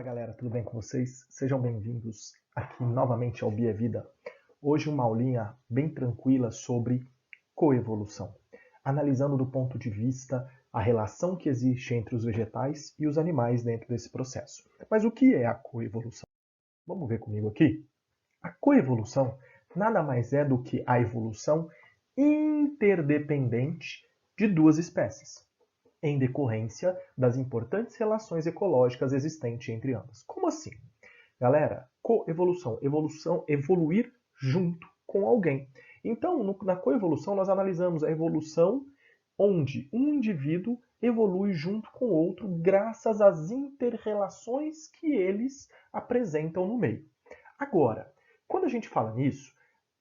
Fala galera, tudo bem com vocês? Sejam bem-vindos aqui novamente ao Bia Vida. Hoje uma aulinha bem tranquila sobre coevolução, analisando do ponto de vista a relação que existe entre os vegetais e os animais dentro desse processo. Mas o que é a coevolução? Vamos ver comigo aqui? A coevolução nada mais é do que a evolução interdependente de duas espécies, em decorrência das importantes relações ecológicas existentes entre ambas. Como assim? Galera, coevolução, evolução, evoluir junto com alguém. Então, na coevolução, nós analisamos a evolução onde um indivíduo evolui junto com o outro graças às inter-relações que eles apresentam no meio. Agora, quando a gente fala nisso,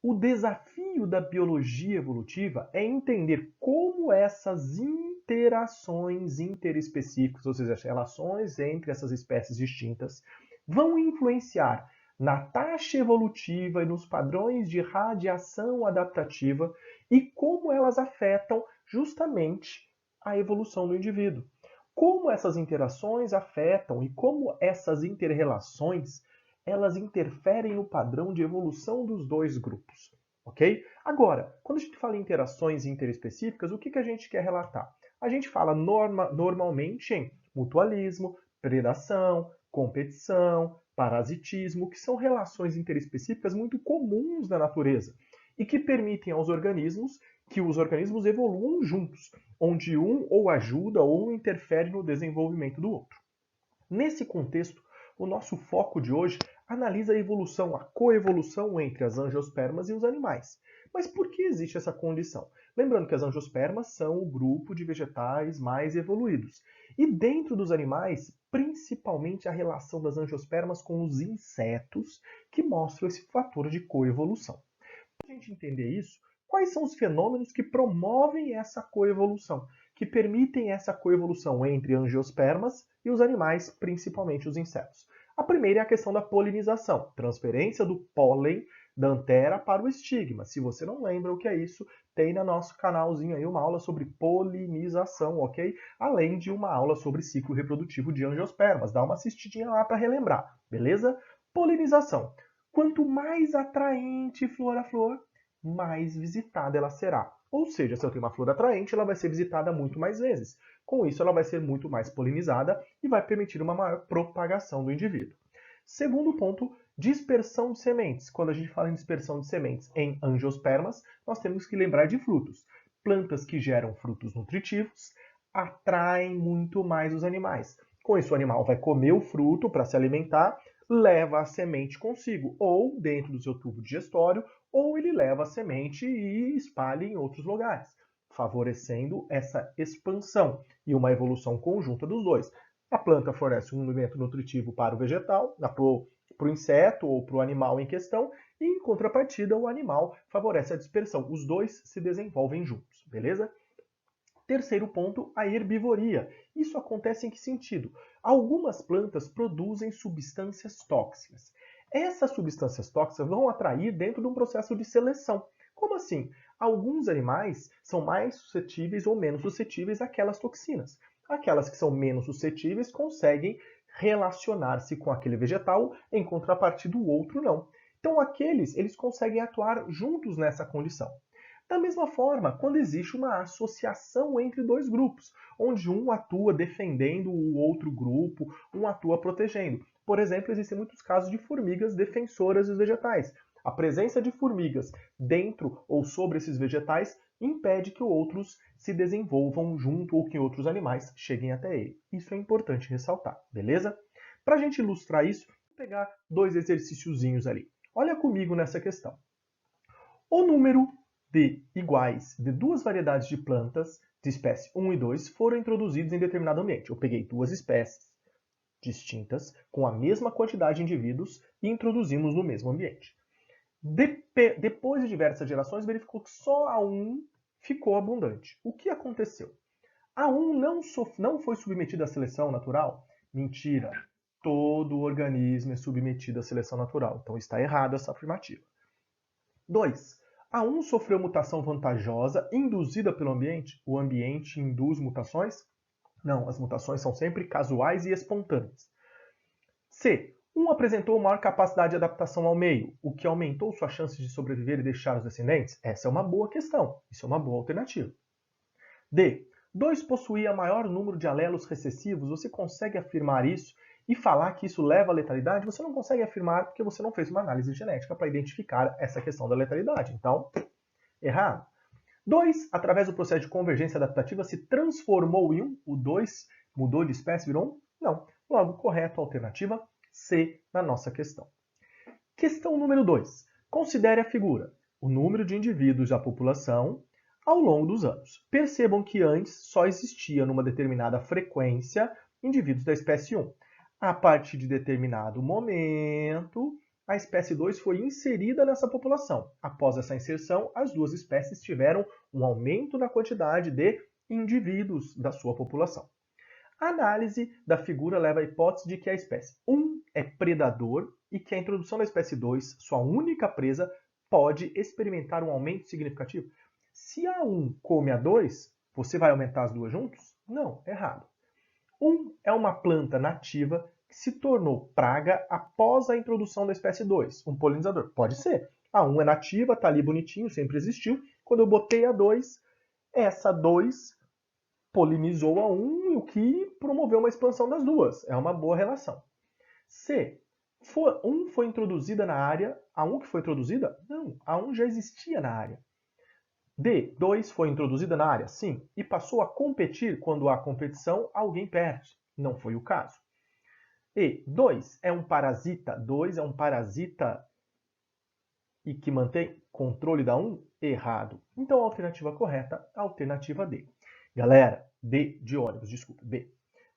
o desafio da biologia evolutiva é entender como essas interações interespecíficas, ou seja, as relações entre essas espécies distintas, vão influenciar na taxa evolutiva e nos padrões de radiação adaptativa e como elas afetam justamente a evolução do indivíduo. Como essas interações afetam e como essas interrelações elas interferem no padrão de evolução dos dois grupos, ok? Agora, quando a gente fala em interações interespecíficas, o que a gente quer relatar? A gente fala normalmente em mutualismo, predação, competição, parasitismo, que são relações interespecíficas muito comuns na natureza e que permitem aos organismos que os organismos evoluam juntos, onde um ou ajuda ou interfere no desenvolvimento do outro. Nesse contexto, o nosso foco de hoje analisa a evolução, a coevolução entre as angiospermas e os animais. Mas por que existe essa condição? Lembrando que as angiospermas são o grupo de vegetais mais evoluídos. E dentro dos animais, principalmente a relação das angiospermas com os insetos, que mostram esse fator de coevolução. Para a gente entender isso, quais são os fenômenos que promovem essa coevolução, que permitem essa coevolução entre angiospermas e os animais, principalmente os insetos? A primeira é a questão da polinização, transferência do pólen da antera para o estigma. Se você não lembra o que é isso, tem no nosso canalzinho aí uma aula sobre polinização, ok? Além de uma aula sobre ciclo reprodutivo de angiospermas. Dá uma assistidinha lá para relembrar, beleza? Polinização. Quanto mais atraente flor a flor, mais visitada ela será. Ou seja, se eu tenho uma flor atraente, ela vai ser visitada muito mais vezes. Com isso, ela vai ser muito mais polinizada e vai permitir uma maior propagação do indivíduo. Segundo ponto, dispersão de sementes. Quando a gente fala em dispersão de sementes em angiospermas, nós temos que lembrar de frutos. Plantas que geram frutos nutritivos atraem muito mais os animais. Com isso, o animal vai comer o fruto para se alimentar, leva a semente consigo, ou dentro do seu tubo digestório, ou ele leva a semente e espalha em outros lugares, favorecendo essa expansão e uma evolução conjunta dos dois. A planta fornece um alimento nutritivo para o vegetal, para o inseto ou para o animal em questão, e em contrapartida o animal favorece a dispersão. Os dois se desenvolvem juntos, beleza? Terceiro ponto, a herbivoria. Isso acontece em que sentido? Algumas plantas produzem substâncias tóxicas. Essas substâncias tóxicas vão atrair dentro de um processo de seleção. Como assim? Alguns animais são mais suscetíveis ou menos suscetíveis àquelas toxinas. Aquelas que são menos suscetíveis conseguem relacionar-se com aquele vegetal, em contrapartida o outro não. Então eles conseguem atuar juntos nessa condição. Da mesma forma, quando existe uma associação entre dois grupos, onde um atua defendendo o outro grupo, um atua protegendo. Por exemplo, existem muitos casos de formigas defensoras dos vegetais. A presença de formigas dentro ou sobre esses vegetais impede que outros se desenvolvam junto ou que outros animais cheguem até ele. Isso é importante ressaltar, beleza? Para a gente ilustrar isso, vou pegar dois exercíciozinhos ali. Olha comigo nessa questão. O número de iguais de duas variedades de plantas de espécie 1 e 2 foram introduzidos em determinado ambiente. Eu peguei duas espécies distintas, com a mesma quantidade de indivíduos, e introduzimos no mesmo ambiente. Depois de diversas gerações, verificou que só a 1 ficou abundante. O que aconteceu? A 1 não foi submetida à seleção natural? Mentira! Todo organismo é submetido à seleção natural. Então está errada essa afirmativa. 2. A 1 sofreu mutação vantajosa induzida pelo ambiente? O ambiente induz mutações? Não, as mutações são sempre casuais e espontâneas. C. Um apresentou maior capacidade de adaptação ao meio, o que aumentou suas chances de sobreviver e deixar os descendentes? Essa é uma boa questão. Isso é uma boa alternativa. D. 2 possuía maior número de alelos recessivos. Você consegue afirmar isso e falar que isso leva à letalidade? Você não consegue afirmar porque você não fez uma análise genética para identificar essa questão da letalidade. Então, errado. 2. Através do processo de convergência adaptativa, se transformou em 1. O 2 mudou de espécie, virou 1? Não. Logo, correto, alternativa C na nossa questão. Questão número 2. Considere a figura. O número de indivíduos da população ao longo dos anos. Percebam que antes só existia numa determinada frequência indivíduos da espécie 1. A partir de determinado momento, a espécie 2 foi inserida nessa população. Após essa inserção, as duas espécies tiveram um aumento na quantidade de indivíduos da sua população. A análise da figura leva à hipótese de que a espécie 1 é predador e que a introdução da espécie 2, sua única presa, pode experimentar um aumento significativo. Se a 1 come a 2, você vai aumentar as duas juntos? Não, errado. 1 é uma planta nativa que se tornou praga após a introdução da espécie 2, um polinizador. Pode ser. A 1 é nativa, está ali bonitinho, sempre existiu. Quando eu botei a 2, essa 2 polinizou a 1, o que promoveu uma expansão das duas. É uma boa relação. C. 1 foi introduzida na área. A 1 que foi introduzida? Não, a 1 já existia na área. D. 2 foi introduzida na área? Sim. E passou a competir quando há competição, alguém perde. Não foi o caso. E. 2 é um parasita. 2 é um parasita e que mantém controle da 1? Errado. Então a alternativa correta, a alternativa D. Galera, D de ônibus, desculpa, B.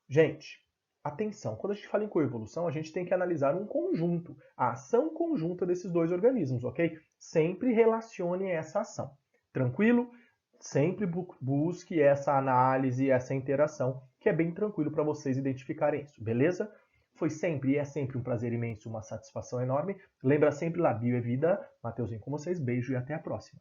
Gente, atenção, quando a gente fala em coevolução, a gente tem que analisar um conjunto, a ação conjunta desses dois organismos, ok? Sempre relacione essa ação. Tranquilo? Sempre busque essa análise, essa interação, que é bem tranquilo para vocês identificarem isso, beleza? Foi sempre e é sempre um prazer imenso, uma satisfação enorme. Lembra sempre lá, bio é vida. Mateuzinho com vocês, beijo e até a próxima.